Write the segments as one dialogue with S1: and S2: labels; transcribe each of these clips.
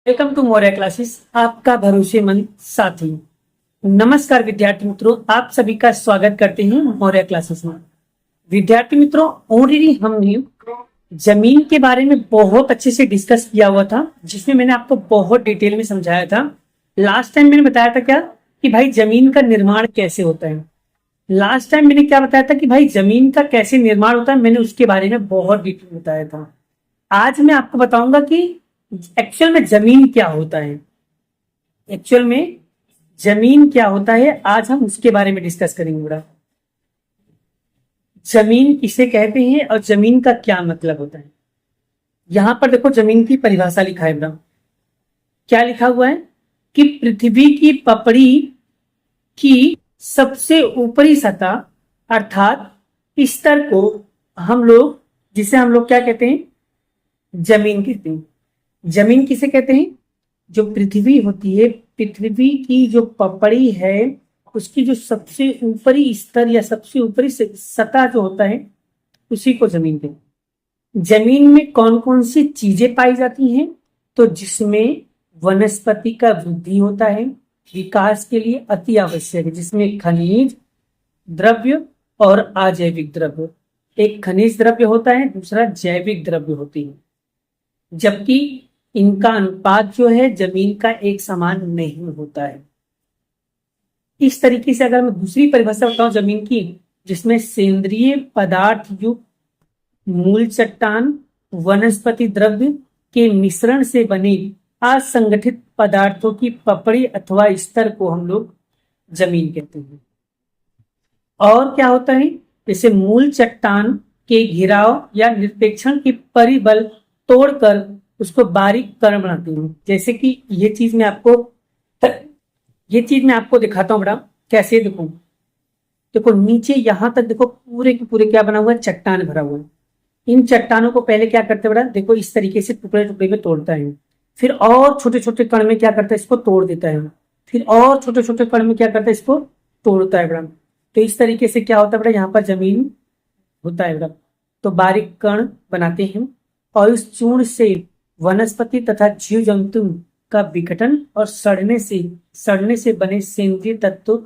S1: Welcome to Maurya classes, आपका भरोसेमंद साथी। नमस्कार विद्यार्थी मित्रों, आप सभी का स्वागत करते हैं मौर्य क्लासेस में। विद्यार्थी मित्रों, ऑलरेडी हमने जमीन के बारे में बहुत अच्छे से डिस्कस किया हुआ था, जिसमें मैंने आपको बहुत डिटेल में समझाया था। लास्ट टाइम मैंने बताया था क्या कि भाई जमीन का निर्माण कैसे होता है। लास्ट टाइम मैंने क्या बताया था कि भाई जमीन का कैसे निर्माण होता है, मैंने उसके बारे में बहुत डिटेल बताया था। आज मैं आपको बताऊंगा कि एक्चुअल में जमीन क्या होता है। एक्चुअल में जमीन क्या होता है, आज हम उसके बारे में डिस्कस करेंगे। बड़ा जमीन किसे कहते हैं और जमीन का क्या मतलब होता है। यहां पर देखो जमीन की परिभाषा लिखा है। बड़ा क्या लिखा हुआ है कि पृथ्वी की पपड़ी की सबसे ऊपरी सतह अर्थात स्तर को जिसे हम लोग क्या कहते हैं, जमीन कहते हैं। जमीन किसे कहते हैं? जो पृथ्वी होती है, पृथ्वी की जो पपड़ी है, उसकी जो सबसे ऊपरी स्तर या सबसे ऊपरी सतह जो होता है, उसी को जमीन कहते हैं। जमीन में कौन कौन सी चीजें पाई जाती हैं? तो जिसमें वनस्पति का वृद्धि होता है, विकास के लिए अति आवश्यक है, जिसमें खनिज द्रव्य और अजैविक द्रव्य। एक खनिज द्रव्य होता है, दूसरा जैविक द्रव्य होती है, जबकि इनका अनुपात जो है जमीन का एक समान नहीं होता है। इस तरीके से अगर मैं दूसरी परिभाषा बताऊं जमीन की, जिसमें सेंद्रीय पदार्थ युक्त मूल चट्टान वनस्पति द्रव्य के मिश्रण से बने असंगठित पदार्थों की पपड़ी अथवा स्तर को हम लोग जमीन कहते हैं। और क्या होता है, जैसे मूल चट्टान के घिराव या निरपेक्षण के परिबल तोड़कर उसको बारीक कण बनाते हैं। जैसे कि ये चीज मैं आपको दिखाता हूँ। बड़ा कैसे देखो, देखो नीचे यहां तक देखो, पूरे के पूरे क्या बना हुआ है, चट्टान भरा हुआ है। इन चट्टानों को पहले क्या करते हैं, बड़ा देखो इस तरीके से टुकड़े टुकड़े में तोड़ता है, फिर और छोटे छोटे कण में क्या करता है, इसको तोड़ देता है, फिर और छोटे छोटे कण में क्या करता है, इसको तोड़ता है। बड़ा तो इस तरीके से क्या होता है, बड़ा यहाँ पर जमीन होता है। बड़ा तो बारीक कण बनाते हैं और इस चूर्ण से वनस्पति तथा जीव जंतु का विघटन और सड़ने से बने सेंद्रीय तत्व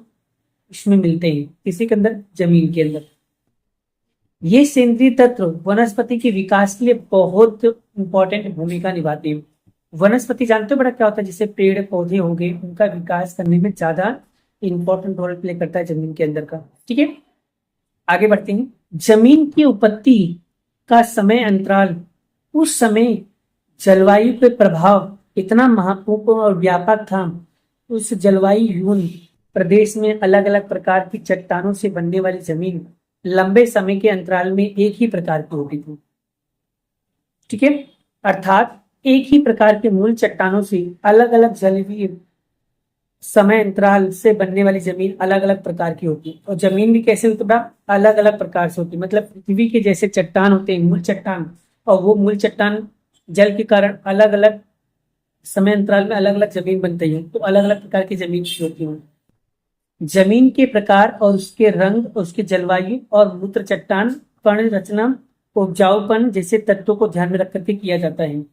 S1: इसमें मिलते हैं। किसी के अंदर, जमीन के अंदर। ये सेंद्रीय तत्व वनस्पति के विकास के लिए बहुत इंपॉर्टेंट भूमिका निभाते हैं। वनस्पति जानते हो बड़ा क्या होता है, जैसे पेड़ पौधे हो गए, उनका विकास करने में ज्यादा इंपॉर्टेंट रोल प्ले करता है जमीन के अंदर का। ठीक है, आगे बढ़ते हैं। जमीन की उत्पत्ति का समय अंतराल, उस समय जलवायु के प्रभाव इतना महत्वपूर्ण और व्यापक था। उस जलवायु प्रदेश में अलग अलग प्रकार की चट्टानों से बनने वाली जमीन लंबे समय के अंतराल में एक ही प्रकार की होती थी। ठीक है, अर्थात एक ही प्रकार के मूल चट्टानों से अलग अलग जलवायु समय अंतराल से बनने वाली जमीन अलग अलग प्रकार की होती है। और जमीन भी कैसे होती है, अलग अलग प्रकार से होती है। मतलब पृथ्वी के जैसे चट्टान होते हैं, मूल चट्टान, और वो मूल चट्टान जल के कारण अलग अलग समय अंतराल में अलग अलग जमीन बनती है, तो अलग अलग प्रकार की जमीन होती है। जमीन के प्रकार और उसके रंग, उसके जलवायु और मूत्र चट्टान कण रचना, उपजाऊपन जैसे तत्वों को ध्यान में रख करके किया जाता है।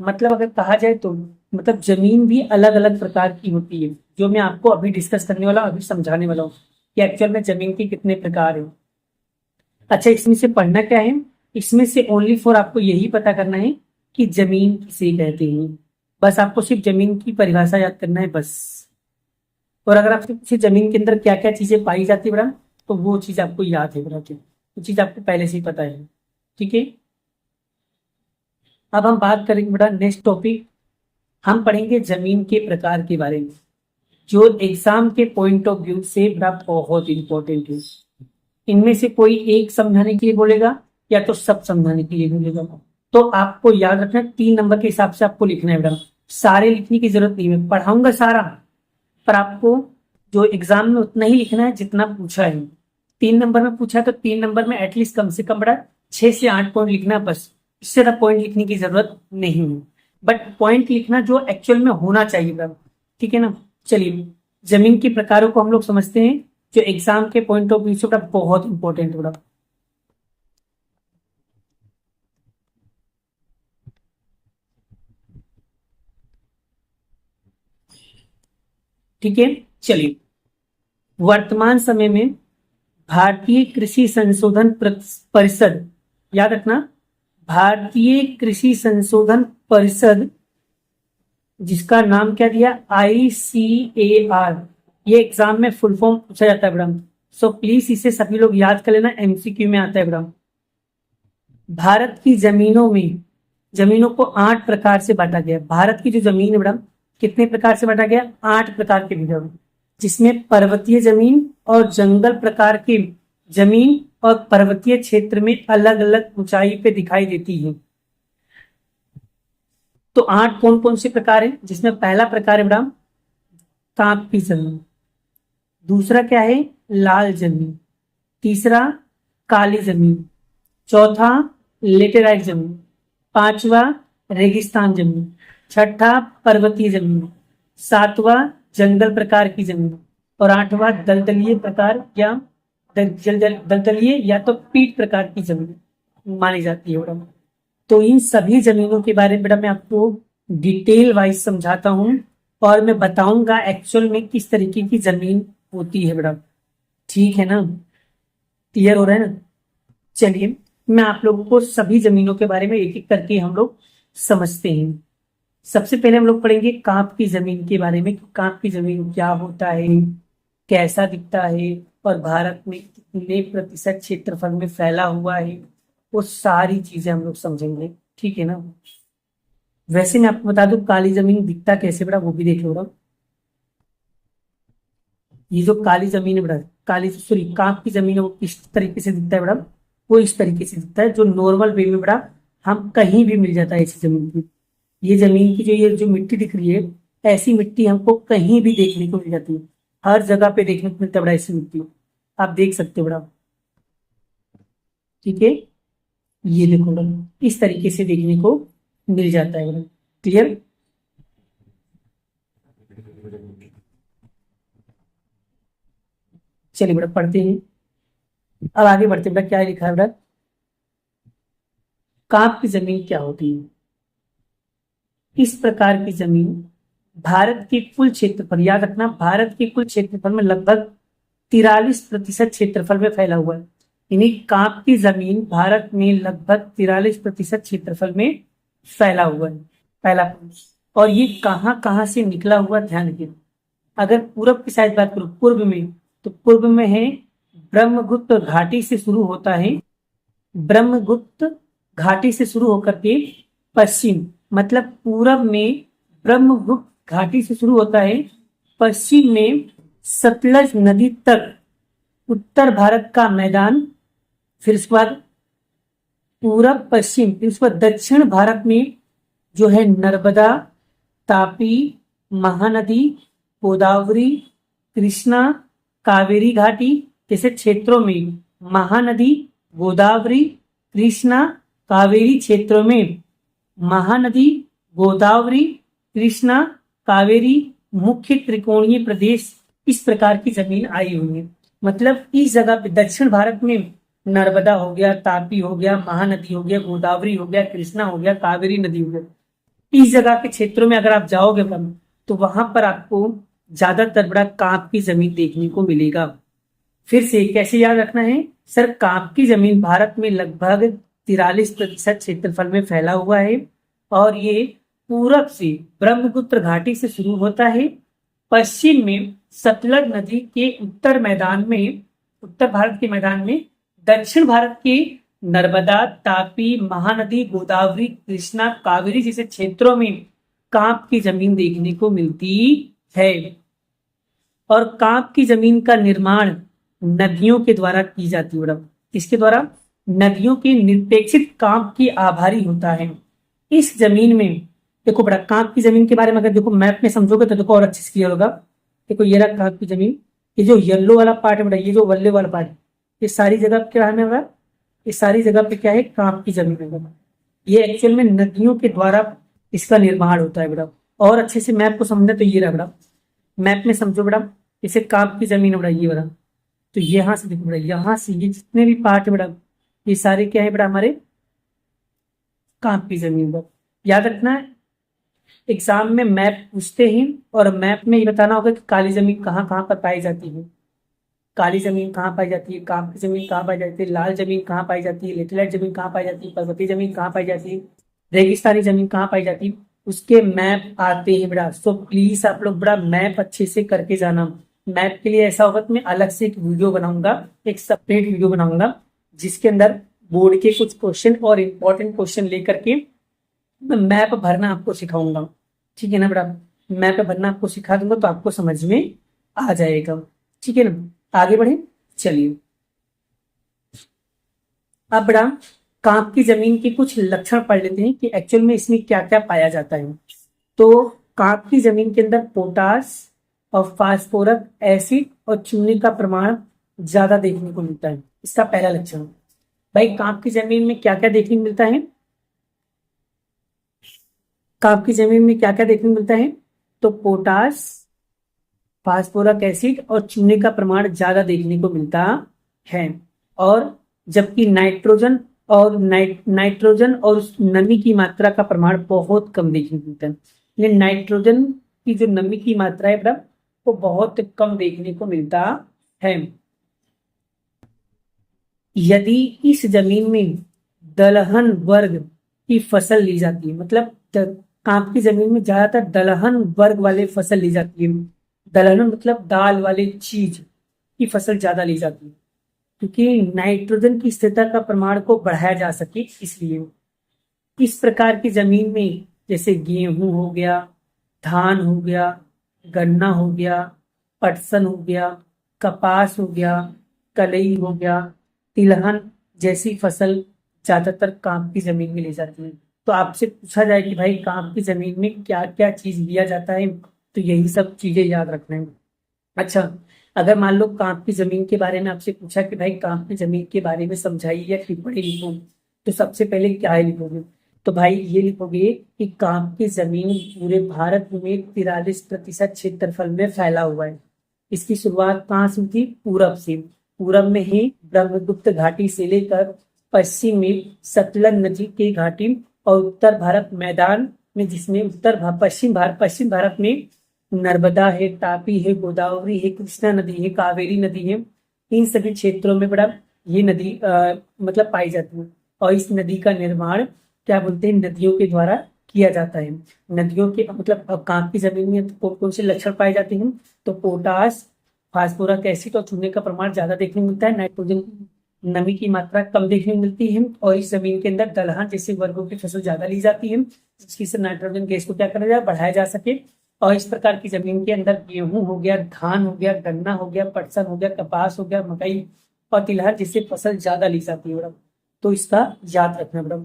S1: मतलब अगर कहा जाए तो मतलब जमीन भी अलग अलग प्रकार की होती है, जो मैं आपको अभी डिस्कस करने वाला हूँ, अभी समझाने वाला हूँ कि एक्चुअल में जमीन के कितने प्रकार हैं। अच्छा, इसमें से पढ़ना क्या है, इसमें से ओनली फॉर आपको यही पता करना है कि जमीन किसे कहते हैं। बस आपको सिर्फ जमीन की परिभाषा याद करना है बस। और अगर आपसे पूछे जमीन के अंदर क्या क्या चीजें पाई जाती है बड़ा, तो वो चीज आपको याद है बड़ा, वो चीज आपको पहले से ही पता है। ठीक है, अब हम बात करेंगे बड़ा नेक्स्ट टॉपिक, हम पढ़ेंगे जमीन के प्रकार के बारे में, जो एग्जाम के पॉइंट ऑफ व्यू से बड़ा बहुत इंपॉर्टेंट है। इनमें से कोई एक समझाने के लिए बोलेगा या तो सब समझाने के लिए बोलेगा। तो आपको याद रखना, 3 नंबर के हिसाब से आपको लिखना है बेटा। सारे लिखने की जरूरत नहीं है, पढ़ाऊंगा सारा, पर आपको जो एग्जाम में उतना ही लिखना है जितना पूछा है। 3 नंबर में पूछा तो 3 नंबर में एटलीस्ट कम से कम बड़ा 6 से 8 पॉइंट लिखना, बस। इससे ज्यादा पॉइंट लिखने की जरूरत नहीं है, बट पॉइंट लिखना जो एक्चुअल में होना चाहिए बड़ा। ठीक है ना। चलिए, जमीन के प्रकारों को हम लोग समझते हैं, जो एग्जाम के पॉइंट ऑफ व्यू से बड़ा बहुत इंपॉर्टेंट बड़ा। ठीक है। चलिए, वर्तमान समय में भारतीय कृषि संशोधन परिषद, याद रखना, भारतीय कृषि संशोधन परिषद, जिसका नाम क्या दिया, ICAR, ये एग्जाम में फुल फॉर्म पूछा जाता है बेटा, सो प्लीज इसे सभी लोग याद कर लेना, MCQ में आता है बेटा। भारत की जमीनों को 8 प्रकार से बांटा गया। भारत की जो जमीन है बेटा, कितने प्रकार से बांटा गया, 8 प्रकार के विभाग, जिसमें पर्वतीय जमीन और जंगल प्रकार की जमीन और पर्वतीय क्षेत्र में अलग अलग ऊंचाई पे दिखाई देती है। तो 8 कौन कौन से प्रकार है, जिसमें पहला प्रकार है बेटा कांप की जमीन, दूसरा क्या है, लाल जमीन, तीसरा काली जमीन, चौथा लेटेराइट जमीन, पांचवा रेगिस्तान जमीन, छठा पर्वतीय जमीन, सातवां जंगल प्रकार की जमीन और आठवां दलदलीय प्रकार या दलदलीय या तो पीट प्रकार की जमीन मानी जाती है बेटा। तो इन सभी जमीनों के बारे में बेटा मैं आपको डिटेल वाइज समझाता हूं और मैं बताऊंगा एक्चुअल में किस तरीके की जमीन होती है बेटा, ठीक है ना, क्लियर हो रहा है ना। चलिए, मैं आप लोगों को सभी जमीनों के बारे में एक एक करके हम लोग समझते हैं। सबसे पहले हम लोग पढ़ेंगे कांप की जमीन के बारे में, कांप की जमीन क्या होता है, कैसा दिखता है और भारत में कितने प्रतिशत क्षेत्रफल में फैला हुआ है, वो सारी चीजें हम लोग समझेंगे, ठीक है ना। वैसे मैं आपको बता दूं काली जमीन दिखता कैसे बेटा, वो भी देख लो। ये जो काली जमीन है बेटा, कांप की जमीन है, वो किस तरीके से दिखता है बेटा, वो इस तरीके से दिखता है, जो नॉर्मल वे में बेटा हम कहीं भी मिल जाता है ऐसी जमीन की। ये जमीन की ये जो मिट्टी दिख रही है, ऐसी मिट्टी हमको कहीं भी देखने को मिल जाती है, हर जगह पे देखने को मिलता है बड़ा ऐसी मिट्टी, आप देख सकते हो बड़ा, ठीक है। ये देखो बड़ा, इस तरीके से देखने को मिल जाता है बड़ा, क्लियर। चलिए बड़ा पढ़ते हैं, अब आगे बढ़ते बेटा, क्या लिखा है बेटा, कांप की जमीन क्या होती है। इस प्रकार की जमीन भारत के कुल क्षेत्रफल, याद रखना, भारत के कुल क्षेत्रफल में लगभग 43% क्षेत्रफल में फैला हुआ है। यानी कांप की जमीन भारत में लगभग 43% क्षेत्रफल में फैला हुआ है, पहला। और ये कहाँ कहाँ से निकला हुआ, ध्यान रखिए। अगर पूर्व की साइड बात करूं, पूर्व में, तो पूर्व में है ब्रह्मगुप्त घाटी से शुरू होता है, ब्रह्मगुप्त घाटी से शुरू होकर के पश्चिम, मतलब पूरब में ब्रह्मगुप्त घाटी से शुरू होता है, पश्चिम में सतलज नदी तक उत्तर भारत का मैदान, फिर उसके बाद पूरब पश्चिम, फिर उसके बाद दक्षिण भारत में जो है नर्मदा, तापी, महानदी, गोदावरी, कृष्णा, कावेरी घाटी जैसे क्षेत्रों में, महानदी, गोदावरी, कृष्णा, कावेरी क्षेत्रों में, महानदी, गोदावरी, कृष्णा, कावेरी मुख्य त्रिकोणीय प्रदेश, इस प्रकार की जमीन आई हुई है। मतलब इस जगह पे दक्षिण भारत में नर्मदा हो गया, तापी हो गया, महानदी हो गया, गोदावरी हो गया, कृष्णा हो गया, कावेरी नदी हो गया, इस जगह के क्षेत्रों में अगर आप जाओगे तो वहां पर आपको ज्यादातर बड़ा कांप की जमीन देखने को मिलेगा। फिर से कैसे याद रखना है सर, कांप की जमीन भारत में लगभग 43% क्षेत्रफल में फैला हुआ है और ये पूरब से ब्रह्मपुत्र घाटी से शुरू होता है, पश्चिम में सतलज नदी के उत्तर मैदान में, उत्तर भारत के मैदान में, दक्षिण भारत के नर्मदा, तापी, महानदी, गोदावरी, कृष्णा, कावेरी जैसे क्षेत्रों में कांप की जमीन देखने को मिलती है। और कांप की जमीन का निर्माण नदियों के द्वारा की जाती है। किसके द्वारा? नदियों के निरपेक्षित कांप की आभारी होता है। इस जमीन में देखो बड़ा, कांप की जमीन के बारे में अगर देखो मैप में समझोगे तो देखो और अच्छे से क्लियर होगा। देखो ये रहा कांप की जमीन, ये जो येलो वाला पार्ट है बड़ा, ये जो वल्ले वाला पार्ट, ये सारी जगह क्या है मेरा, ये सारी जगह पे क्या है, कांप की जमीन है। ये एक्चुअल में नदियों के द्वारा इसका निर्माण होता है बेटा। और अच्छे से मैप को समझना तो ये रहा बेटा, मैप में समझो बेटा, जैसे कांप की जमीन है बेटा, ये बड़ा, तो यहाँ से देखो बेटा, यहाँ से ये जितने भी पार्ट है बेटा, ये सारे क्या है बेटा, हमारे कांप की जमीन पर। याद रखना है एग्जाम में मैप पूछते हैं और मैप में ये बताना होगा कि काली जमीन कहाँ कहाँ पर पाई जाती है। काली जमीन कहाँ पाई जाती है, काप की जमीन कहाँ पाई जाती है, लाल जमीन कहाँ पाई जाती है, लेटेराइट जमीन कहाँ पाई जाती है, पर्वतीय जमीन कहाँ पाई जाती है, रेगिस्तानी जमीन कहाँ पाई जाती है, उसके मैप आते हैं बेटा। सो प्लीज आप लोग बड़ा मैप अच्छे से करके जाना। मैप के लिए ऐसा होगा कि मैं अलग से एक वीडियो बनाऊंगा, एक सेपरेट वीडियो बनाऊंगा, जिसके अंदर बोर्ड के कुछ क्वेश्चन और इम्पोर्टेंट क्वेश्चन लेकर के मैं मैप भरना आपको सिखाऊंगा। ठीक है ना बेटा, मैप भरना आपको सिखा दूंगा तो आपको समझ में आ जाएगा। ठीक है ना, आगे बढ़े। चलिए अब बड़ा कांप की जमीन के कुछ लक्षण पढ़ लेते हैं कि एक्चुअल में इसमें क्या क्या पाया जाता है। तो कांप की जमीन के अंदर पोटास और फास्फोरस एसिड और चूने का प्रमाण ज्यादा देखने को मिलता है। इसका पहला लक्षण। भाई कांप की जमीन में क्या क्या देखने को मिलता है, कांप की जमीन में क्या क्या देखने को मिलता है, तो पोटास, फास्फोरस एसिड और चूने का प्रमाण ज्यादा देखने को मिलता है। और जबकि नाइट्रोजन और उस नमी की मात्रा का प्रमाण बहुत कम देखने को मिलता है। लेकिन नाइट्रोजन की जो नमी की मात्रा है बड़ा वो बहुत कम देखने को मिलता है। यदि इस जमीन में दलहन वर्ग की फसल ली जाती है, मतलब कांप की जमीन में ज्यादातर दलहन वर्ग वाले फसल ली जाती है। दलहन मतलब दाल वाले चीज की फसल ज्यादा ली जाती है, क्योंकि नाइट्रोजन की स्थिरता का प्रमाण को बढ़ाया जा सके इसलिए। इस प्रकार की जमीन में जैसे गेहूं हो गया, धान हो गया, गन्ना हो गया, पटसन हो गया, कपास हो गया, कलई हो गया, तिलहन जैसी फसल ज्यादातर कांप की जमीन में ली जाती है। तो आपसे पूछा जाए कि भाई कांप की जमीन में क्या क्या चीज लिया जाता है, तो यही सब चीजें याद रखना है। अच्छा, अगर मान लो कांप की जमीन के बारे में आपसे पूछा कि भाई कांप की जमीन के बारे में समझाइए या टिप्पणी लिखो, तो सबसे पहले क्या लिखोगे, तो भाई ये लिखोगे कि कांप की जमीन पूरे भारत में 43% क्षेत्रफल में फैला हुआ है। इसकी शुरुआत कहाँ से थी, पूरब से। पूरब में ही ब्रह्मगुप्त घाटी से लेकर पश्चिम में सतलज नदी के घाटी और उत्तर भारत मैदान में, जिसमें पश्चिम भारत में नर्मदा है, तापी है, गोदावरी है, कृष्णा नदी है, कावेरी नदी है। इन सभी क्षेत्रों में बड़ा ये नदी मतलब पाई जाती है। और इस नदी का निर्माण क्या बोलते हैं, नदियों के द्वारा किया जाता है। नदियों के मतलब कांप की जमीन में कौन कौन से लक्षण पाए जाते हैं, तो पोटास, फास्फोरस एसिड और चूने का प्रमाण ज्यादा देखने को मिलता है। नाइट्रोजन नमी की मात्रा कम देखने को मिलती है। और इस जमीन के अंदर दलहन जैसे वर्गों की फसल ज्यादा ली जाती है, जिससे नाइट्रोजन गैस को क्या करा जाए, बढ़ाया जा सके। और इस प्रकार की जमीन के अंदर गेहूं हो गया, धान हो गया, गन्ना हो गया, पटसन हो गया, कपास हो गया, मकई और तिलहन जैसे फसल ज्यादा ली जाती है बड़ा। तो इसका याद रखना बड़ा।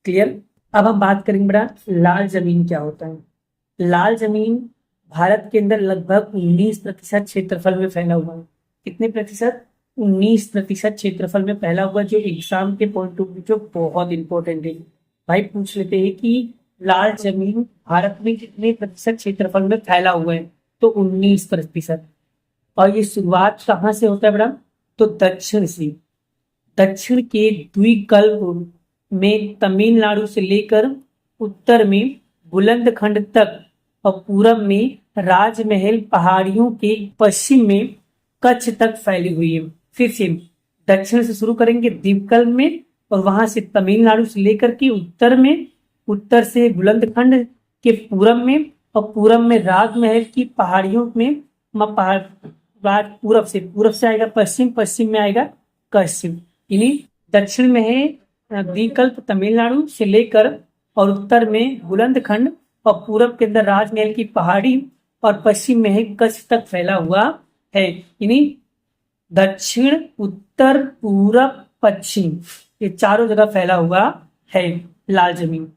S1: क्लियर। अब हम बात करेंगे बड़ा लाल जमीन क्या होता है। लाल जमीन भारत के अंदर लगभग 19% क्षेत्रफल में फैला हुआ है। कितने प्रतिशत, 19% क्षेत्रफल में फैला हुआ, जो एग्जाम के पॉइंट ऑफ व्यू जो बहुत इंपॉर्टेंट है। भाई पूछ लेते हैं कि लाल जमीन भारत में कितने प्रतिशत क्षेत्रफल में फैला हुआ है, तो 19%। और ये शुरुआत कहाँ से होता है बड़ा, तो दक्षिण से। दक्षिण के द्वीपकल्प में तमिलनाडु से लेकर उत्तर में बुलंदखंड तक और पूरब में राजमहल पहाड़ियों के पश्चिम में कच्छ तक फैली हुई है। फिर से दक्षिण से शुरू करेंगे द्वीपकल्प में, और वहां से तमिलनाडु से लेकर के उत्तर में, उत्तर से बुलंदखंड के पूरब में, और पूरब में राजमहल की पहाड़ियों में पूरब से आएगा पश्चिम, पश्चिम में आएगा पश्चिम। यानी दक्षिण में है द्वीपकल्प तमिलनाडु से लेकर, और उत्तर में बुलंदखंड, और पूरब के अंदर राजमहल की पहाड़ी, और पश्चिम में है कच्छ तक फैला हुआ है। यानी दक्षिण, उत्तर, पूरब, पश्चिम, ये चारों जगह फैला हुआ है लाल जमीन।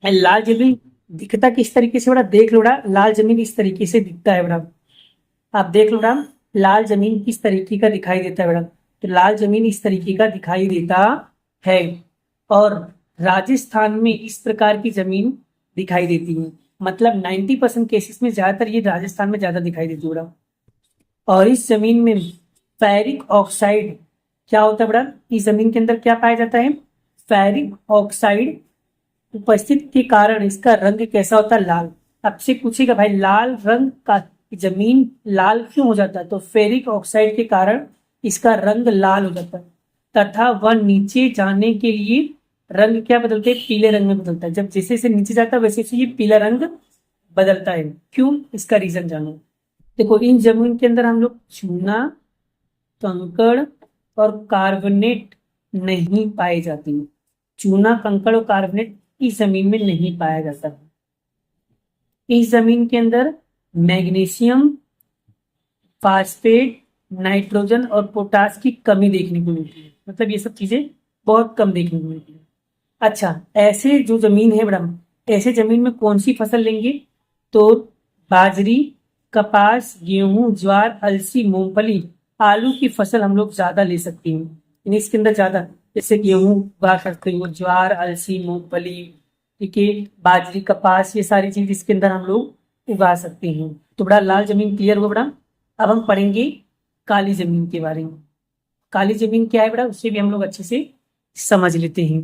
S1: लाल जमीन दिखता किस तरीके से बड़ा, देख लो बड़ा, लाल जमीन इस तरीके से दिखता है बड़ा। आप देख लो बड़ा, लाल जमीन किस तरीके का दिखाई देता है बड़ा, तो लाल जमीन इस तरीके का दिखाई देता है। और राजस्थान में इस प्रकार की जमीन दिखाई देती है, मतलब 90% केसेस में ज्यादातर ये राजस्थान में ज्यादा दिखाई देती है बड़ा। और इस जमीन में फेरिक ऑक्साइड क्या होता है बड़ा, इस जमीन के अंदर क्या पाया जाता है, फेरिक ऑक्साइड उपस्थित के कारण इसका रंग कैसा होता है, लाल। आपसे पूछेगा भाई लाल रंग का जमीन लाल क्यों हो जाता है, तो फेरिक ऑक्साइड के कारण इसका रंग लाल हो जाता है, तथा वह नीचे जाने के लिए रंग क्या बदलते हैं, पीले रंग में बदलता है। जब जैसे जैसे नीचे जाता है वैसे वैसे ये पीला रंग बदलता है। क्यों, इसका रीजन जानो। देखो इन जमीन के अंदर हम लोग चूना, कंकड़ और कार्बोनेट नहीं पाए जाते हैं। चूना, कंकड़ और कार्बोनेट इस जमीन में नहीं पाया जाता। इस जमीन के अंदर मैग्नीशियम, फास्फेट, नाइट्रोजन और पोटास की कमी देखने को मिलती है। मतलब ये सब चीजें बहुत कम देखने को मिलती है। अच्छा, ऐसे जो जमीन है बड़ा, ऐसे जमीन में कौन सी फसल लेंगे, तो बाजरी, कपास, गेहूं, ज्वार, अलसी, मूंगफली, आलू की फसल हम लोग ज्यादा ले सकते हैं। यानी इसके अंदर ज्यादा, जैसे गेहूं उगा सकते हो, ज्वार, अलसी, मूंगफली, ठीक है, बाजरी, कपास, ये सारी चीज इसके अंदर हम लोग उगा सकते हैं। तो बड़ा लाल जमीन क्लियर हुआ बड़ा। अब हम पढ़ेंगे काली जमीन के बारे में। काली जमीन क्या है बड़ा, उससे भी हम लोग अच्छे से समझ लेते हैं।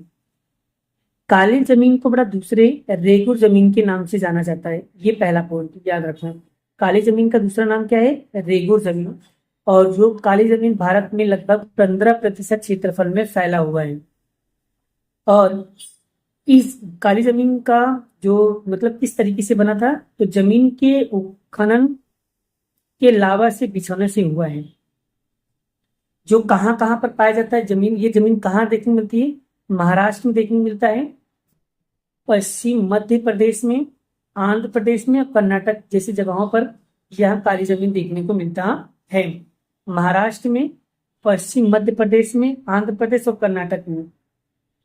S1: काली जमीन को बड़ा दूसरे रेगुर जमीन के नाम से जाना जाता है। ये पहला पॉइंट याद रखना। काली जमीन का दूसरा नाम क्या है, रेगुर जमीन। और जो काली जमीन भारत में लगभग 15% क्षेत्रफल में फैला हुआ है। और इस काली जमीन का जो मतलब किस तरीके से बना था, तो जमीन के उत्खनन के लावा से बिछोने से हुआ है। जो कहाँ कहाँ पर पाया जाता है जमीन, ये जमीन कहाँ देखने मिलती है, महाराष्ट्र में देखने मिलता है, पश्चिम मध्य प्रदेश में, आंध्र प्रदेश में और कर्नाटक जैसी जगहों पर यह काली जमीन देखने को मिलता है। महाराष्ट्र में, पश्चिम मध्य प्रदेश में, आंध्र प्रदेश और कर्नाटक में।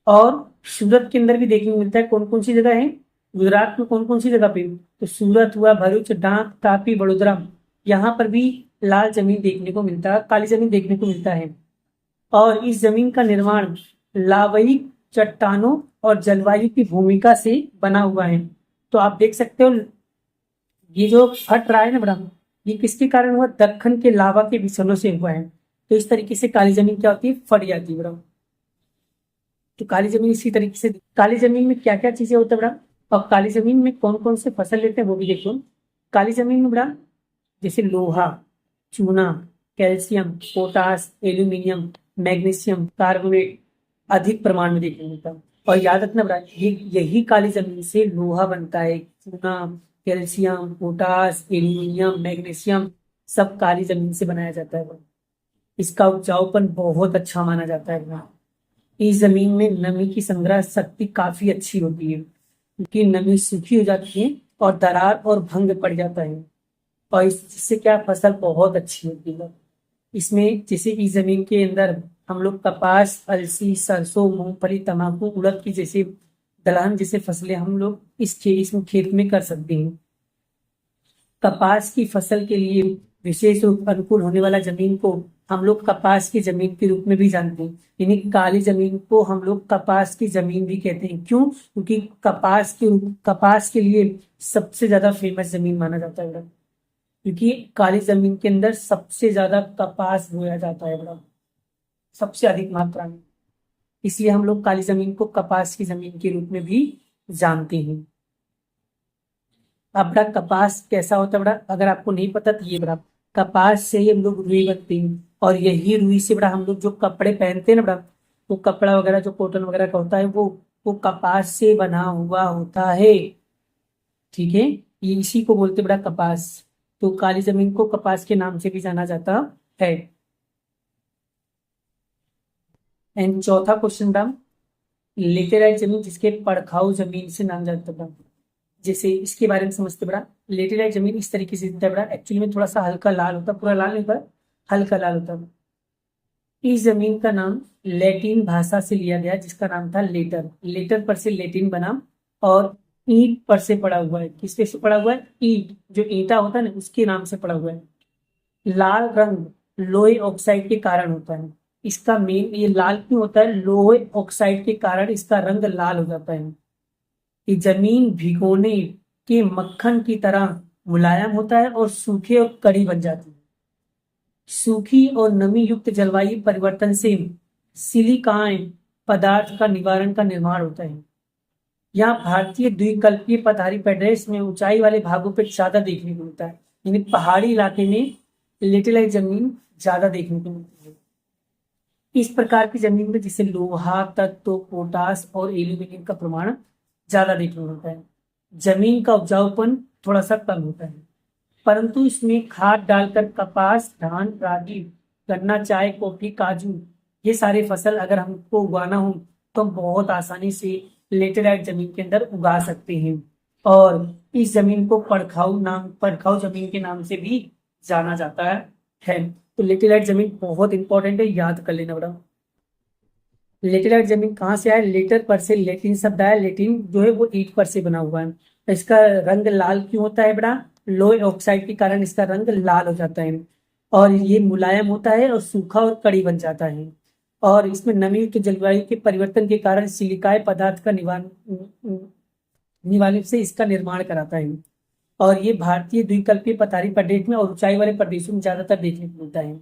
S1: और सूरत के अंदर भी देखने को मिलता है। कौन कौन सी जगह है, गुजरात में कौन कौन सी जगह पे, तो सूरत हुआ, भरूच, डांग, तापी, बड़ोदरा, यहाँ पर भी लाल जमीन देखने को मिलता है, काली जमीन देखने को मिलता है। और इस जमीन का निर्माण लावयिक चट्टानों और जलवायु की भूमिका से बना हुआ है। तो आप देख सकते हो ये जो फट रहा है ना बड़ा, ये किसके कारण हुआ, दक्कन के लावा के विसर्जन से हुआ है। तो इस तरीके से काली जमीन क्या होती है, फट जाती है बड़ा। तो काली जमीन इसी तरीके से, काली जमीन में क्या क्या चीजें होती है बड़ा, और काली जमीन में कौन कौन से फसल लेते हैं वो भी देखो। काली जमीन में बड़ा जैसे लोहा, चूना, calcium, potash, aluminium, magnesium, carbonate अधिक प्रमाण में देखने को मिलता है। और याद रखना बड़ा, यही काली जमीन से लोहा बनता है। चूना, कैल्शियम, पोटास, एल्यूमिनियम, मैग्नीशियम सब काली जमीन से बनाया जाता है। इसका उपजाऊपन बहुत अच्छा माना जाता है। इस जमीन में नमी की संग्रह शक्ति काफी अच्छी होती है, क्योंकि नमी सूखी हो जाती है और दरार और भंग पड़ जाता है। और इससे क्या, फसल बहुत अच्छी होती है। इसमें जैसे इस जमीन के अंदर हम लोग कपास, अलसी, सरसों, मूंगफली, तंबाकू, उड़द की जैसे दलहन जैसे फसलें हम लोग इसमें खेत में कर सकते हैं। कपास की फसल के लिए विशेष रूप अनुकूल होने वाला जमीन को हम लोग कपास की जमीन के रूप में भी जानते हैं। यानी काली जमीन को हम लोग कपास की जमीन भी कहते हैं। क्यों, क्योंकि कपास के लिए सबसे ज्यादा फेमस जमीन माना जाता है बड़ा। क्योंकि काली जमीन के अंदर सबसे ज्यादा कपास बोया जाता है बड़ा, सबसे अधिक मात्रा में। इसलिए हम लोग काली जमीन को कपास की जमीन के रूप में भी जानते हैं। अब बड़ा कपास कैसा होता है बड़ा, अगर आपको नहीं पता तो ये बड़ा, कपास से ही हम लोग रुई बनती है। और यही रुई से बड़ा हम लोग जो कपड़े पहनते हैं ना बड़ा, वो कपड़ा वगैरह जो कॉटन वगैरह का होता है वो कपास से बना हुआ होता है। ठीक है, ये इसी को बोलते बड़ा कपास। तो काली जमीन को कपास के नाम से भी जाना जाता है। एंड चौथा क्वेश्चन बड़ा, लेटेराइट जमीन जिसके पड़खाऊ जमीन से नाम जाता है। जैसे इसके बारे में समझते बड़ा, लेटेराइट जमीन इस तरीके से दिखता है बड़ा, एक्चुअली में थोड़ा सा हल्का लाल होता है, पूरा लाल नहीं होता, हल्का लाल होता है। इस जमीन का नाम लैटिन भाषा से लिया गया, जिसका नाम था लेटर। लेटर पर से लैटिन बना, और ईंट पर से पड़ा हुआ है। किस पे से पड़ा हुआ है, ईंट, जो ईंटा होता है ना उसके नाम से पड़ा हुआ है। लाल रंग लोहे ऑक्साइड के कारण होता है। इसका मेन, ये लाल क्यों होता है, लोहे ऑक्साइड के कारण इसका रंग लाल हो जाता है। ये जमीन भिगोने के मक्खन की तरह मुलायम होता है और सूखे और कड़ी बन जाती है। सूखी और नमी युक्त जलवायु परिवर्तन से सिलिकान पदार्थ का निवारण का निर्माण होता है। यहाँ भारतीय द्विकल्पीय पठारी पेड्रेस में ऊंचाई वाले भागों पे ज्यादा देखने को मिलता है, यानी पहाड़ी इलाके में लेटेलाइट जमीन ज्यादा देखने को मिलती है। इस प्रकार की जमीन में जिसे लोहा, तत्व, पोटास और एल्यूमिनियम का प्रमाण ज्यादा देखने को मिलता है। जमीन का उपजाऊपन थोड़ा सा कम होता है, परंतु इसमें खाद डालकर कपास, धान, रागी, गन्ना, चाय, कॉफी, काजू ये सारे फसल अगर हमको उगाना हो तो हम बहुत आसानी से लेटेराइट जमीन के अंदर उगा सकते हैं। और इस जमीन को पड़खाऊ जमीन के नाम से भी जाना जाता है। तो लेटेराइट जमीन बहुत इंपॉर्टेंट है, याद कर लेना बड़ा। लेटेराइट जमीन कहाँ से आया? लेटर पर से लेटिन शब्द आया। लेटिन जो है वो ईंट पर से बना हुआ है। इसका रंग लाल क्यों होता है बड़ा? लोहे ऑक्साइड के कारण इसका रंग लाल हो जाता है और ये मुलायम होता है और सूखा और कड़ी बन जाता है। और इसमें नमी के जलवायु के परिवर्तन के कारण सिलिकाय पदार्थ का निवारण से इसका निर्माण कराता है। और ये भारतीय द्विकल्पीय पठारी प्रदेश में और ऊंचाई वाले प्रदेशों में ज्यादातर देखने को मिलता है।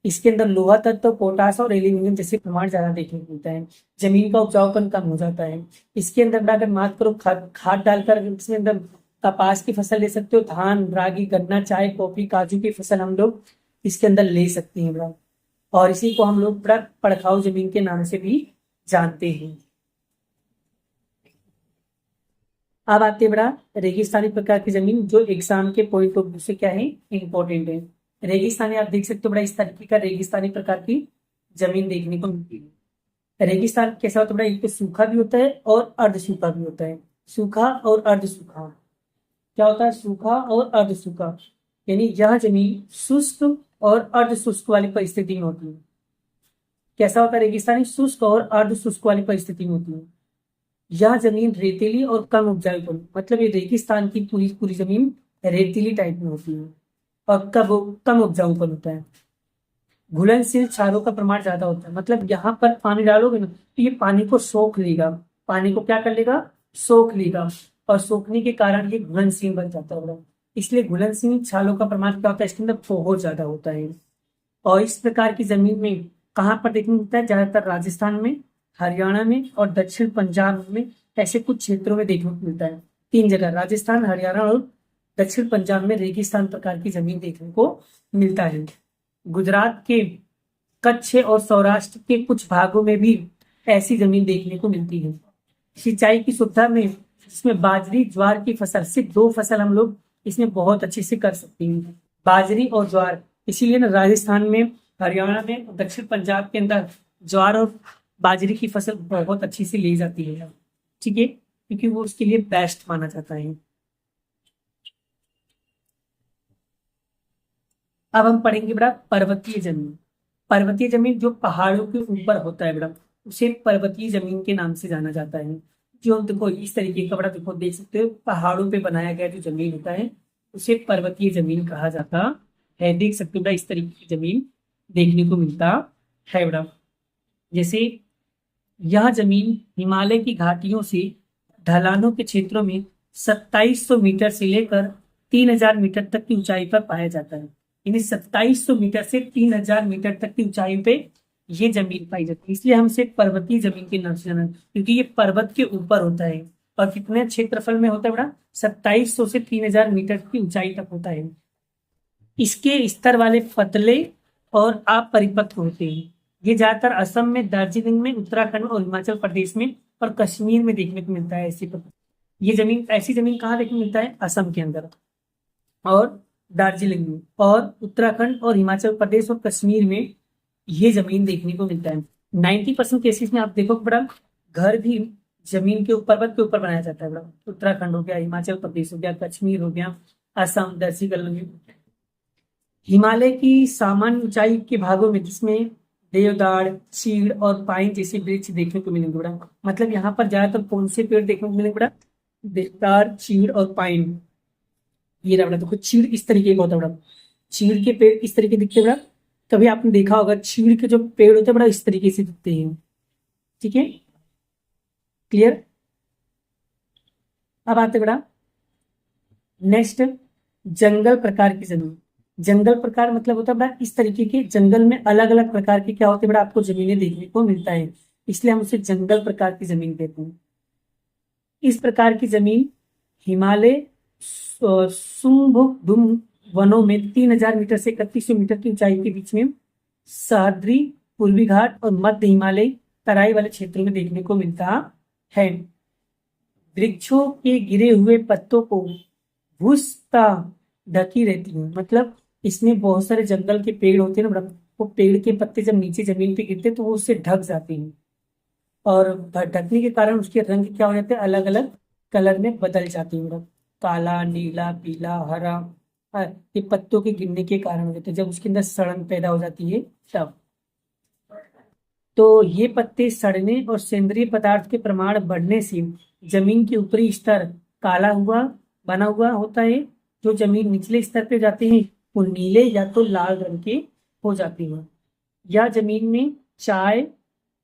S1: इसके अंदर लोहा तत्व, पोटास और एल्यूमिनियम जैसे प्रमाण ज्यादा देखने को मिलता है। जमीन का उपजाऊपन कम हो जाता है। इसके अंदर अगर बात करो खाद डालकर इसमें अंदर कपास की फसल ले सकते हो, धान, रागी, गन्ना, चाय, कॉफी, काजू की फसल हम लोग इसके अंदर ले सकते हैं बड़ा। और इसी को हम लोग बड़ा पड़खाऊ जमीन के नाम से भी जानते हैं। अब आते हैं बड़ा रेगिस्तानी प्रकार की जमीन, जो एग्जाम के पॉइंट ऑफ व्यू से क्या है? इंपॉर्टेंट है। रेगिस्तानी आप देख सकते हो बड़ा, इस तरीके का रेगिस्तानी प्रकार की जमीन देखने को मिलती है। रेगिस्तान कैसा होता है बड़ा? एक तो सूखा भी होता है और अर्ध सूखा भी होता है। सूखा और अर्ध सूखा क्या होता है? सूखा और अर्ध सूखा, यानी यह जमीन शुष्क और अर्ध शुष्क वाली परिस्थिति में होती है। कैसा होता है रेगिस्तानी? शुष्क और अर्ध शुष्क वाली परिस्थिति में होती है। यह जमीन रेतीली और कम उपजाऊ, मतलब ये रेगिस्तान की पूरी पूरी जमीन रेतीली टाइप में होती है और कम उपजाऊपन होता है। घुलनशील क्षारों का प्रमाण ज्यादा होता है, मतलब यहाँ पर पानी डालोगे ना तो ये पानी को सोख लेगा। पानी को क्या कर लेगा? सोख लेगा। और सोखने के कारण ये घुलनशील बन जाता है। इसलिए घुलनशील क्षारों का प्रमाण क्या होता है? इसके अंदर बहुत ज्यादा होता है। और इस प्रकार की जमीन में कहाँ पर देखने मिलता है? ज्यादातर राजस्थान में, हरियाणा में और दक्षिण पंजाब में, ऐसे कुछ क्षेत्रों में देखने को मिलता है। 3 जगह, राजस्थान, हरियाणा और दक्षिण पंजाब में रेगिस्तान प्रकार की जमीन देखने को मिलता है। गुजरात के कच्छ और सौराष्ट्र के कुछ भागों में भी ऐसी जमीन देखने को मिलती है। सिंचाई की सुविधा में इसमें बाजरी, ज्वार की फसल, सिर्फ 2 फसल हम लोग इसमें बहुत अच्छे से कर सकते हैं, बाजरी और ज्वार। इसीलिए ना राजस्थान में, हरियाणा में, दक्षिण पंजाब के अंदर ज्वार और बाजरी की फसल बहुत अच्छी से ली जाती है, ठीक है, क्योंकि वो उसके लिए बेस्ट माना जाता है। अब हम पढ़ेंगे बड़ा पर्वतीय जमीन। पर्वतीय जमीन जो पहाड़ों के ऊपर होता है बड़ा, उसे पर्वतीय जमीन के नाम से जाना जाता है। जो देखो इस तरीके का बड़ा, देखो देख सकते हो, पहाड़ों पे बनाया गया जो जमीन होता है उसे पर्वतीय जमीन कहा जाता है। देख सकते हो बड़ा, इस तरीके की जमीन देखने को मिलता है बड़ा। जैसे यह जमीन हिमालय की घाटियों से ढलानों के क्षेत्रों में 2700 मीटर से लेकर 3000 मीटर तक की ऊंचाई पर पाया जाता है। यानी 2700 मीटर से 3000 मीटर तक की ऊंचाई पे ये जमीन पाई जाती है। इसलिए हम इसे पर्वतीय जमीन के नाम से जाना, क्योंकि ये पर्वत के ऊपर होता है। और कितने क्षेत्रफल में होता है बड़ा? 2700 से 3000 मीटर की ऊंचाई तक होता है। इसके स्तर वाले पतले और अपरिपक्व होते हैं। ये ज्यादातर असम में, दार्जिलिंग में, उत्तराखंड और हिमाचल प्रदेश में और कश्मीर में देखने को मिलता है। ऐसी जमीन कहाँ देखने को मिलता है? असम के अंदर और दार्जिलिंग में, और उत्तराखंड और हिमाचल प्रदेश और कश्मीर में ये जमीन देखने को मिलता है। 90% केसेस में आप देखो बड़ा, घर भी जमीन के ऊपर, पर्वत के ऊपर बनाया जाता है बड़ा। उत्तराखंड हो गया, हिमाचल प्रदेश हो गया, कश्मीर हो गया, असम, दार्जिलिंग। हिमालय की सामान्य ऊंचाई के भागों में, जिसमें देवदार, चीड़ और पाइन जैसे वृक्ष देखने को मिलेंगे बड़ा। मतलब यहाँ पर ज्यादातर कौन से पेड़ देखने को मिलेंगे बड़ा? देवदार, चीड़ और पाइन। ये रहा बड़ा, देखो चीड़ इस तरीके का होता है बड़ा। चीड़ के पेड़ इस तरीके दिखते हैं बड़ा। कभी आपने देखा होगा चीड़ के जो पेड़ होते हैं बड़ा इस तरीके से दिखते हैं, ठीक है, क्लियर। अब आते बड़ा नेक्स्ट, जंगल प्रकार की जमीन। जंगल प्रकार मतलब होता है बड़ा, इस तरीके के जंगल में अलग अलग प्रकार के क्या होते हैं बड़ा, आपको जमीनें देखने को मिलता है, इसलिए हम उसे जंगल प्रकार की जमीन कहते हैं। इस प्रकार की जमीन हिमालय सुंभुम वनों में 3000 मीटर से 3100 मीटर की ऊंचाई के बीच में सह्याद्री, पूर्वी घाट और मध्य हिमालय तराई वाले क्षेत्रों में देखने को मिलता है। वृक्षों के गिरे हुए पत्तों को भूस्ता ढकी रहती है, मतलब इसमें बहुत सारे जंगल के पेड़ होते हैं ना, वो पेड़ के पत्ते जब नीचे जमीन पे गिरते तो वो उससे ढक जाते हैं और ढकने के कारण उसके रंग क्या हो जाते हैं, अलग अलग कलर में बदल जाते हैं, काला, नीला, पीला, हरा। ये पत्तों के गिरने के कारण हो जाते हैं, जब उसके अंदर सड़न पैदा हो जाती है तब। तो ये पत्ते सड़ने और सेंद्रीय पदार्थ के प्रमाण बढ़ने से जमीन के ऊपरी स्तर काला बना हुआ होता है। जो जमीन निचले स्तर पे जाते हैं वो नीले या तो लाल रंग के हो जाती हैं। या जमीन में चाय,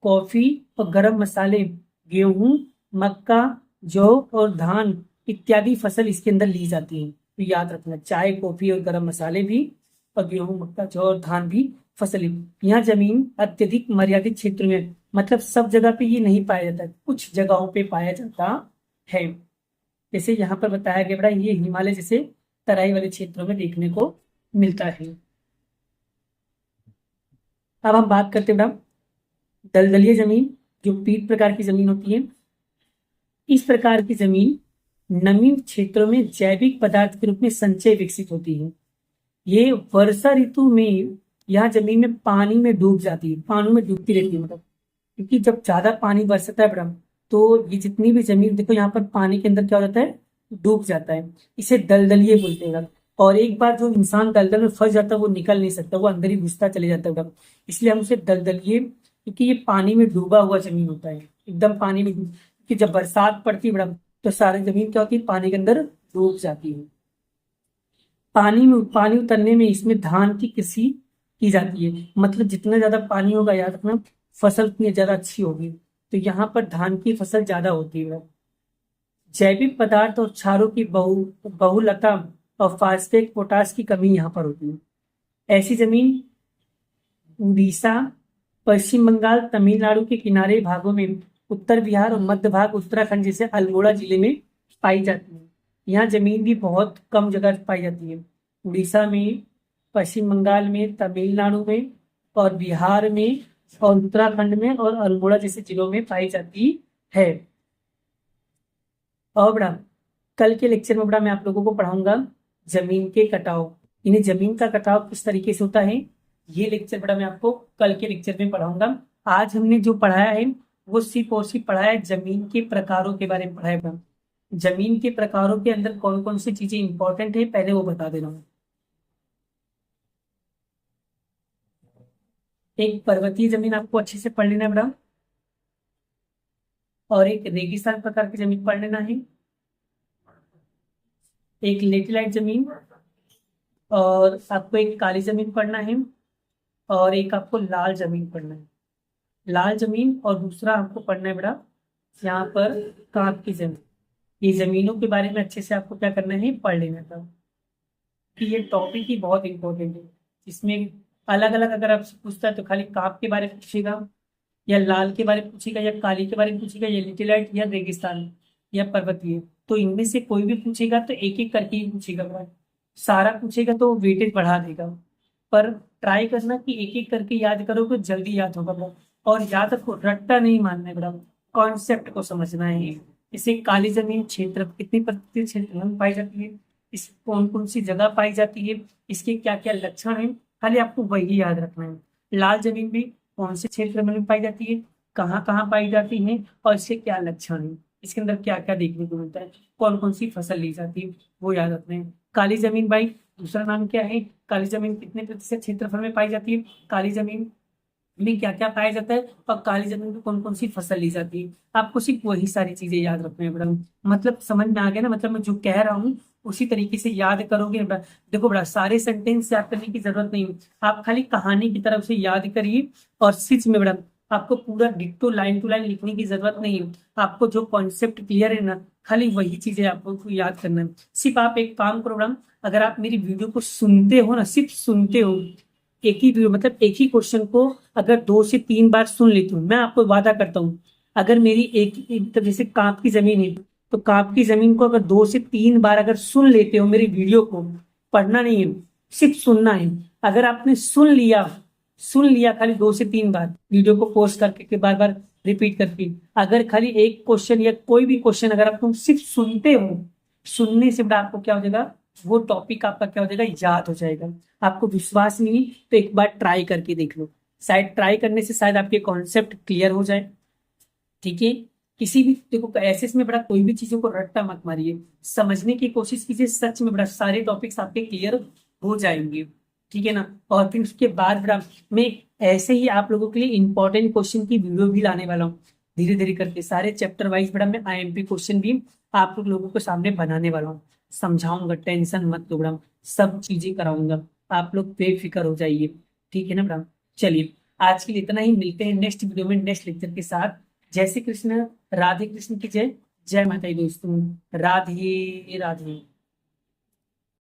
S1: कॉफी और गरम मसाले, गेहूं, मक्का, जौ और धान इत्यादि फसल इसके अंदर ली जाती है। तो याद रखना, चाय, कॉफी और गरम मसाले भी, और गेहूं, मक्का, जौ और धान भी फसल। यहाँ जमीन अत्यधिक मर्यादित क्षेत्र में, मतलब सब जगह पे ये नहीं पाया जाता, कुछ जगहों पे पाया जाता है। जैसे यहाँ पर बताया गया बड़ा, ये हिमालय जैसे तराई वाले क्षेत्रों में देखने को मिलता है। अब हम बात करते हैं बड़ा दलदलीय जमीन, जो पीट प्रकार की जमीन होती है। इस प्रकार की जमीन नमी क्षेत्रों में जैविक पदार्थ के रूप में संचय विकसित होती है। ये वर्षा ऋतु में यहाँ जमीन में पानी में डूब जाती है, पानी में डूबती रहती है, मतलब क्योंकि जब ज्यादा पानी बरसता है बड़ा, तो ये जितनी भी जमीन देखो यहाँ पर पानी के अंदर क्या हो जाता है, डूब जाता है। इसे दलदलीय बोलते हैं। और एक बार जो इंसान दलदल में फंस जाता है वो निकल नहीं सकता, वो अंदर ही घुसता चले जाता है, इसलिए हम उसे दलदलीय, क्योंकि ये पानी में डूबा हुआ जमीन होता है, एकदम पानी में। कि जब बरसात पड़ती है बड़ा, तो सारी जमीन क्या होती है, पानी के अंदर डूब जाती है। पानी उतरने में इसमें धान की कृषि की जाती है, मतलब जितना ज्यादा पानी होगा, याद रखना, फसल उतनी ज्यादा अच्छी होगी। तो यहाँ पर धान की फसल ज्यादा होती है। जैविक पदार्थ और क्षारों की बहुलता और फास्फेट, पोटास की कमी यहाँ पर होती है। ऐसी जमीन उड़ीसा, पश्चिम बंगाल, तमिलनाडु के किनारे भागों में, उत्तर बिहार और मध्य भाग उत्तराखंड जैसे अल्मोड़ा जिले में पाई जाती है। यहाँ जमीन भी बहुत कम जगह पाई जाती है। उड़ीसा में, पश्चिम बंगाल में, तमिलनाडु में और बिहार में और उत्तराखंड में और अल्मोड़ा जैसे जिलों में पाई जाती है। और बड़ा कल के लेक्चर में बड़ा मैं आप लोगों को पढ़ाऊंगा जमीन के कटाव, इन्हें जमीन का कटाव किस तरीके से होता है, ये लेक्चर बड़ा मैं आपको कल के लेक्चर में पढ़ाऊंगा। आज हमने जो पढ़ाया है वो सिर्फ और सिर्फ पढ़ाया है जमीन के प्रकारों के बारे में पढ़ाया है। जमीन के प्रकारों के अंदर कौन कौन सी चीजें इंपॉर्टेंट है पहले वो बता देना। एक पर्वतीय जमीन आपको अच्छे से पढ़ लेना है बड़ा, और एक रेगिस्तान प्रकार की जमीन पढ़ लेना है, एक लेटेलाइट जमीन, और आपको एक काली जमीन पढ़ना है, और एक आपको लाल जमीन पढ़ना है। लाल जमीन और दूसरा आपको पढ़ना है बड़ा यहाँ पर कांप की जमीन। ये जमीनों के बारे में अच्छे से आपको क्या करना है, पढ़ लेना था, कि ये टॉपिक ही बहुत इंपॉर्टेंट है। इसमें अलग अलग अगर आपसे पूछता है तो खाली कांप के बारे में पूछेगा, या लाल के बारे में पूछेगा, या काली के बारे में पूछेगा, या लिटिलाइट, या रेगिस्तान, या पर्वतीय। तो इनमें से कोई भी पूछेगा तो एक एक करके ही पूछेगा। सारा पूछेगा तो वेटेज बढ़ा देगा, पर ट्राई करना कि एक एक करके याद करो तो जल्दी याद होगा। और याद रखो, रट्टा नहीं मानना है बड़ा, कॉन्सेप्ट को समझना है। इसे काली जमीन क्षेत्र कितनी प्रतिशत क्षेत्र में पाई जाती है, इस कौन कौन सी जगह पाई जाती है, इसके क्या क्या लक्षण है, खाली आपको वही याद रखना है। लाल जमीन भी कौन से क्षेत्र में पाई जाती है, कहाँ कहाँ पाई जाती है, और इसके क्या लक्षण है, इसके अंदर क्या क्या देखने को मिलता है, कौन कौन सी फसल ली जाती है, वो याद रखना है। काली जमीन भाई दूसरा नाम क्या है, काली जमीन कितने प्रतिशत क्षेत्रफल में पाई जाती है, काली जमीन में क्या क्या पाया जाता है, और काली जमीन में कौन कौन सी फसल ली जाती है। आपको सिर्फ वही सारी चीजें याद रखनी है बड़ा, मतलब समझ में आ गया ना, मतलब मैं जो कह रहा हूँ उसी तरीके से याद करोगे बड़ा। देखो बड़ा, सारे सेंटेंस याद करने की जरूरत नहीं, आप खाली कहानी की तरफ से याद करिए। और सिर्फ में बड़ा आपको पूरा डिट्टो लाइन टू लाइन लिखने की जरूरत नहीं है, आपको जो कॉन्सेप्ट क्लियर है ना, खाली वही चीजें आपको याद करना है। सिर्फ आप एक काम करो बड़ा, अगर आप मेरी वीडियो को सुनते हो ना, सिर्फ सुनते हो, एक ही वीडियो मतलब एक ही क्वेश्चन को अगर 2 से 3 बार सुन लेती हूँ, मैं आपको वादा करता हूँ, अगर मेरी एक मतलब जैसे कांप की जमीन है, तो काप की जमीन को अगर 2 से 3 बार अगर सुन लेते हो मेरी वीडियो को, पढ़ना नहीं है, सिर्फ सुनना है। अगर आपने सुन लिया खाली 2 से 3 बार वीडियो को पॉज करके के बार बार रिपीट करके, अगर खाली एक क्वेश्चन या कोई भी क्वेश्चन अगर आप तुम सिर्फ सुनते हो, सुनने से बड़ा आपको क्या हो जाएगा, वो टॉपिक आपका क्या हो जाएगा, याद हो जाएगा। आपको विश्वास नहीं तो एक बार ट्राई करके देख लो, शायद ट्राई करने से शायद आपके कॉन्सेप्ट क्लियर हो जाए। ठीक है, किसी भी देखो एसएस में बड़ा कोई भी चीजों को रट्टा मत मारिए, समझने की कोशिश कीजिए, सच में बड़ा सारे टॉपिक्स आपके क्लियर हो जाएंगे। ठीक है ना। और फिर उसके बाद बड़ा मैं ऐसे ही आप लोगों के लिए इंपॉर्टेंट क्वेश्चन की वीडियो भी लाने वाला हूँ, धीरे धीरे करके सारे चैप्टर वाइज बड़ा मैं आईएमपी क्वेश्चन भी आप लोगों के सामने बनाने वाला हूँ, समझाऊंगा, टेंशन मत लो बड़ा, सब चीजें कराऊंगा, आप लोग बेफिक्र हो जाइए। ठीक है ना बड़ा। चलिए आज के लिए इतना ही, मिलते हैं नेक्स्ट वीडियो में नेक्स्ट लेक्चर के साथ। जय श्री कृष्ण, राधे कृष्ण की जय, जय माता दी दोस्तों, राधे राधे।